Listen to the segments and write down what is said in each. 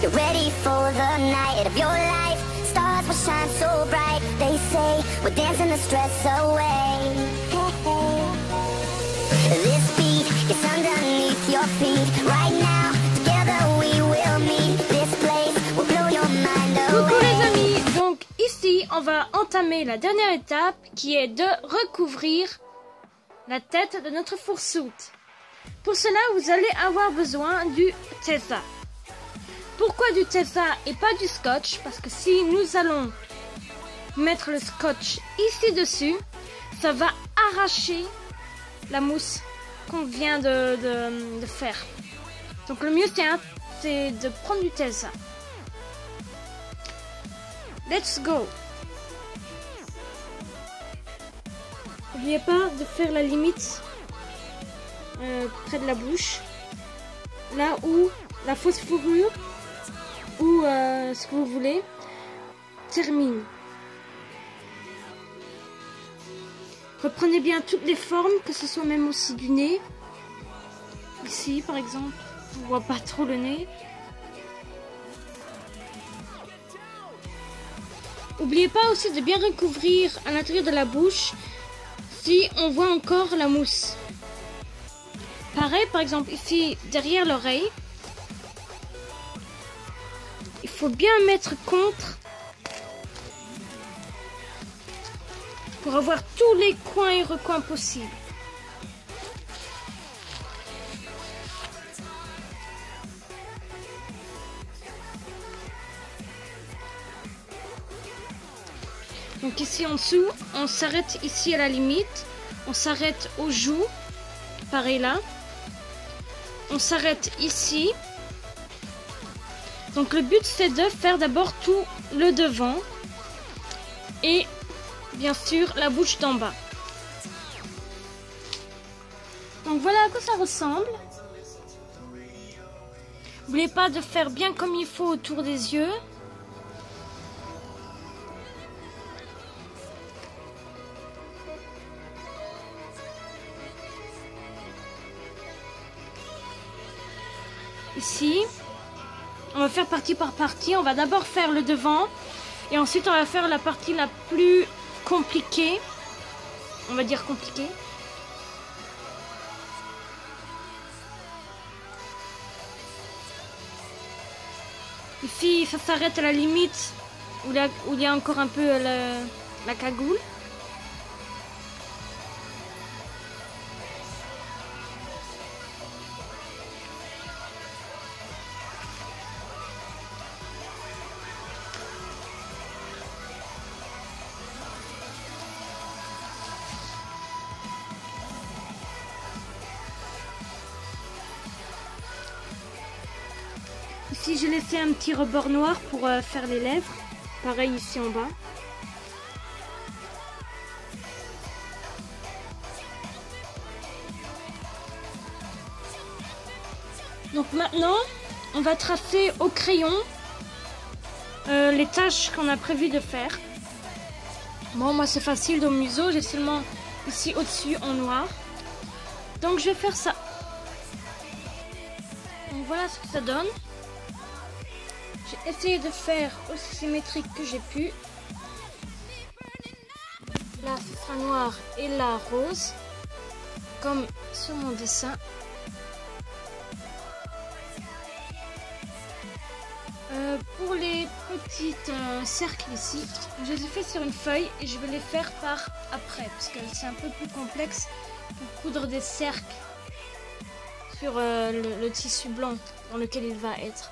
Get ready for the night of your life. Stars will shine so bright. They say we're dancing the stress away. Hey, hey. This beat is underneath your feet. Right now, together we will meet. This place will blow your mind away. Coucou les amis, donc ici on va entamer la dernière étape qui est de recouvrir la tête de notre fursuit. Pour cela, vous allez avoir besoin du Tesa. Pourquoi du Tesa et pas du scotch? Parce que si nous allons mettre le scotch ici dessus, ça va arracher la mousse qu'on vient de faire. Donc le mieux c'est de prendre du Tesa. Let's go! N'oubliez pas de faire la limite près de la bouche, là où la fausse fourrure ou ce que vous voulez termine. Reprenez bien toutes les formes, que ce soit même aussi du nez. Ici par exemple, on ne voit pas trop le nez. N'oubliez pas aussi de bien recouvrir à l'intérieur de la bouche si on voit encore la mousse. Pareil, par exemple, ici, derrière l'oreille, il faut bien mettre contre pour avoir tous les coins et recoins possibles. Donc ici en dessous, on s'arrête ici à la limite, on s'arrête aux joues, pareil là. On s'arrête ici. Donc le but c'est de faire d'abord tout le devant et bien sûr la bouche d'en bas. Donc voilà à quoi ça ressemble. N'oubliez pas de faire bien comme il faut autour des yeux. Ici, on va faire partie par partie. On va d'abord faire le devant et ensuite on va faire la partie la plus compliquée. On va dire compliquée. Ici, ça s'arrête à la limite où il y a encore un peu la cagoule. Ici, j'ai laissé un petit rebord noir pour faire les lèvres. Pareil ici en bas. Donc maintenant, on va tracer au crayon les tâches qu'on a prévu de faire. Bon, moi c'est facile au museau, j'ai seulement ici au-dessus en noir. Donc je vais faire ça. Donc voilà ce que ça donne. J'ai essayé de faire aussi symétrique que j'ai pu. Là, ce sera noir et là, rose. Comme sur mon dessin. Pour les petits cercles ici, je les ai fait sur une feuille et je vais les faire par après. Parce que c'est un peu plus complexe pour coudre des cercles sur le tissu blanc dans lequel il va être.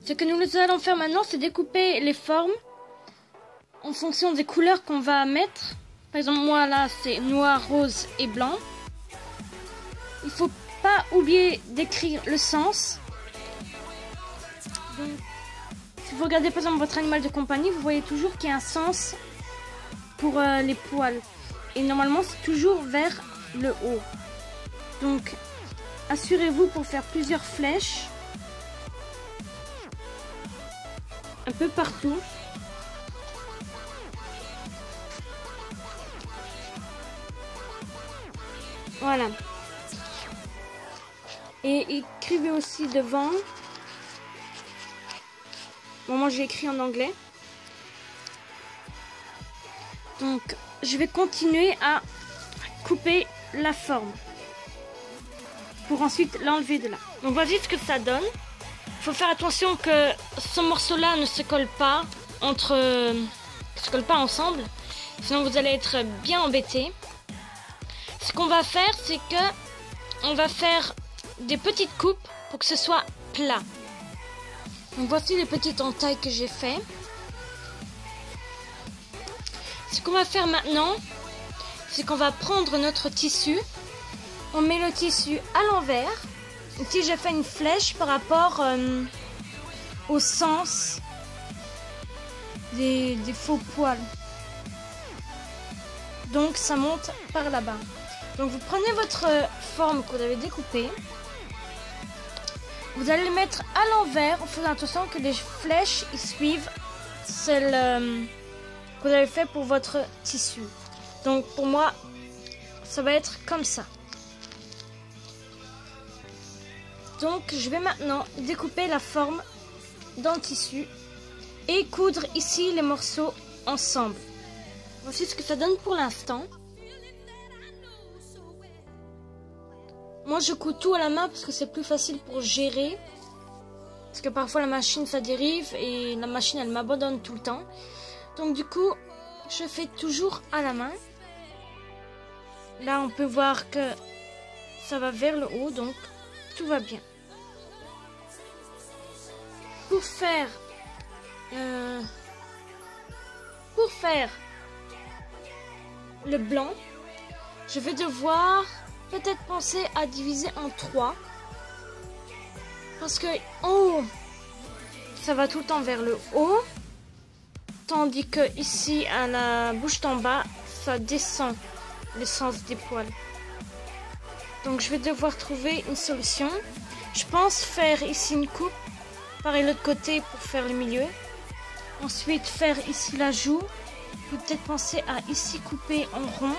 Ce que nous allons faire maintenant, c'est découper les formes en fonction des couleurs qu'on va mettre. Par exemple, moi là, c'est noir, rose et blanc. Il ne faut pas oublier d'écrire le sens. Donc, si vous regardez par exemple votre animal de compagnie, vous voyez toujours qu'il y a un sens pour les poils. Et normalement, c'est toujours vers le haut. Donc, assurez-vous pour faire plusieurs flèches. un peu partout. Voilà. Et écrivez aussi devant. Bon, moi j'ai écrit en anglais. Donc je vais continuer à couper la forme pour ensuite l'enlever de là. Donc voici ce que ça donne. Il faut faire attention que ce morceau là ne se colle pas ensemble, sinon vous allez être bien embêté. Ce qu'on va faire, c'est que on va faire des petites coupes pour que ce soit plat. Donc voici les petites entailles que j'ai fait. Ce qu'on va faire maintenant, c'est qu'on va prendre notre tissu. On met le tissu à l'envers. Ici, je fais une flèche par rapport au sens des faux poils. Donc, ça monte par là-bas. Donc, vous prenez votre forme que vous avez découpée. Vous allez le mettre à l'envers en faisant attention que les flèches y suivent celle que vous avez fait pour votre tissu. Donc, pour moi, ça va être comme ça. Donc je vais maintenant découper la forme dans le tissu et coudre ici les morceaux ensemble. Voici ce que ça donne pour l'instant. Moi je couds tout à la main parce que c'est plus facile pour gérer. Parce que parfois la machine ça dérive et la machine elle m'abandonne tout le temps. Donc du coup je fais toujours à la main. Là on peut voir que ça va vers le haut, donc tout va bien. Pour faire le blanc, je vais devoir peut-être penser à diviser en 3. Parce que en haut, ça va tout le temps vers le haut. Tandis que ici, à la bouche d'en bas, ça descend le sens des poils. Donc je vais devoir trouver une solution. Je pense faire ici une coupe, pareil l'autre côté pour faire le milieu. Ensuite faire ici la joue. Peut-être penser à ici couper en rond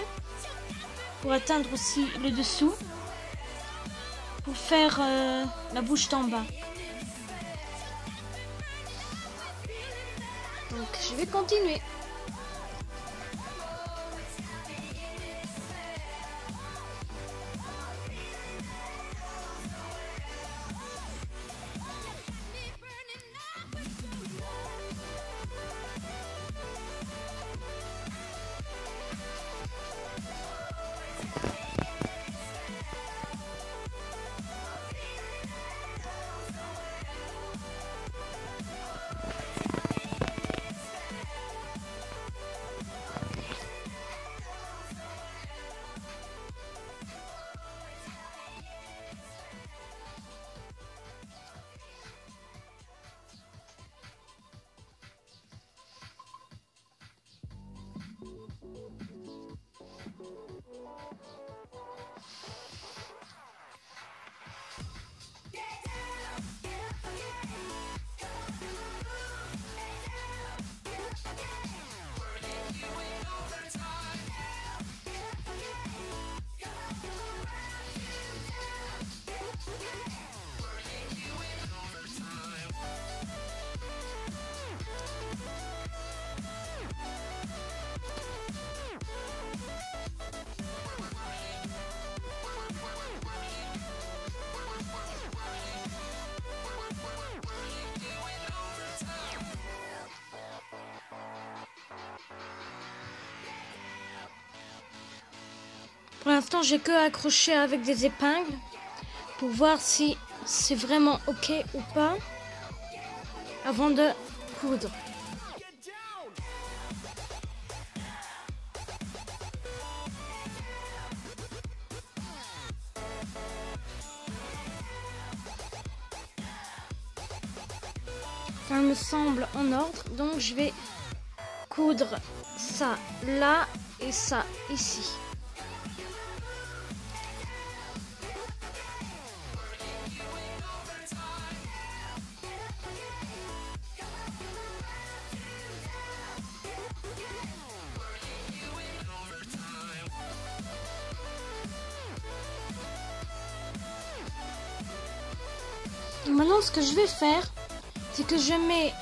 pour atteindre aussi le dessous. Pour faire la bouche d'en bas. Donc je vais continuer. Pour l'instant, j'ai que accroché avec des épingles pour voir si c'est vraiment ok ou pas avant de coudre. Ça me semble en ordre, donc je vais coudre ça là et ça ici. Maintenant, ce que je vais faire, c'est que je mets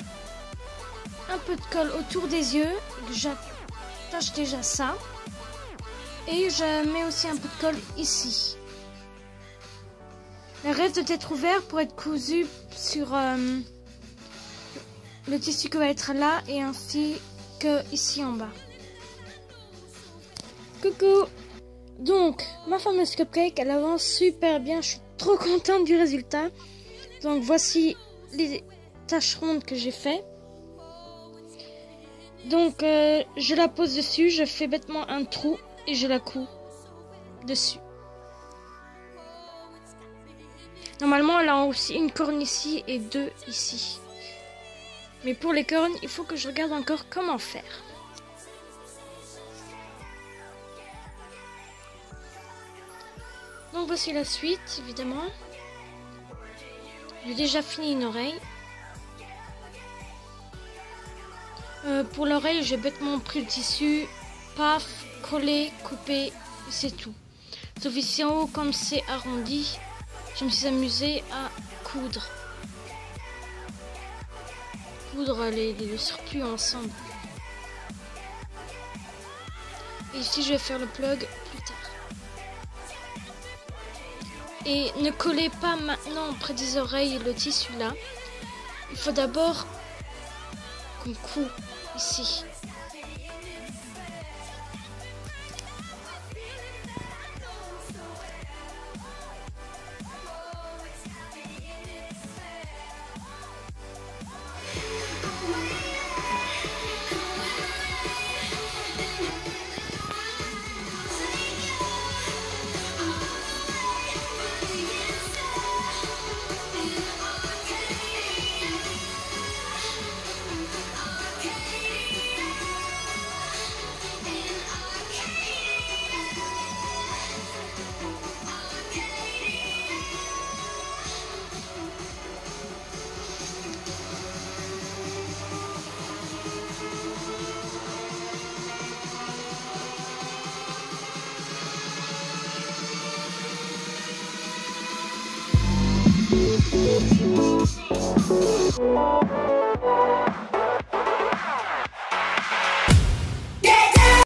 un peu de colle autour des yeux, que j'attache déjà ça, et je mets aussi un peu de colle ici. Le reste doit être ouvert pour être cousu sur le tissu qui va être là et ainsi que ici en bas. Coucou! Donc, ma fameuse cupcake, elle avance super bien, je suis trop contente du résultat. Donc voici les taches rondes que j'ai fait. Donc je la pose dessus, je fais bêtement un trou et je la couds dessus. Normalement elle a aussi une corne ici et deux ici. Mais pour les cornes, il faut que je regarde encore comment faire. Donc voici la suite, évidemment. J'ai déjà fini une oreille. Pour l'oreille, j'ai bêtement pris le tissu, paf, collé, coupé, et c'est tout. Sauf ici en haut, comme c'est arrondi, je me suis amusée à coudre. Coudre les surplus ensemble. Et ici, je vais faire le plug plus tard. Et ne collez pas maintenant près des oreilles le tissu là. Il faut d'abord qu'on coud ici.